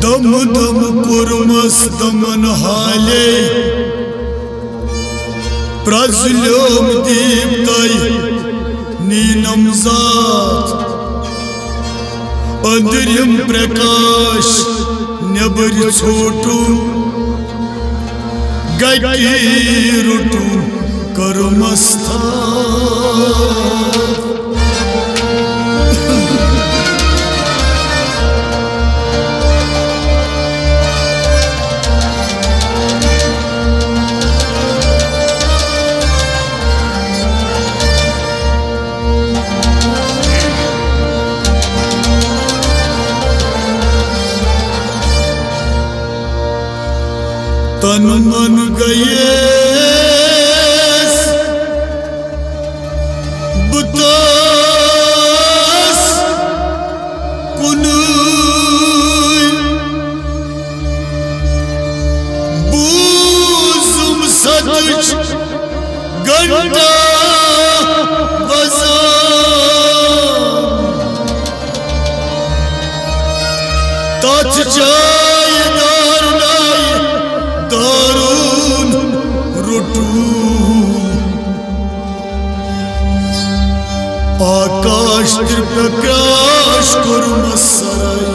दम दम कुर्मस दमन हाले प्रज्वल्योम दीप्तै नीनम जात अंदरिम प्रकाश नेबर छोटू गति रुटू कर्मस्था तन मन गए बुतास कुनुई बूजुम सदुच गंडा बजान तच जाय दारुन रुटू आकाश प्रकाश कुर्मसराय।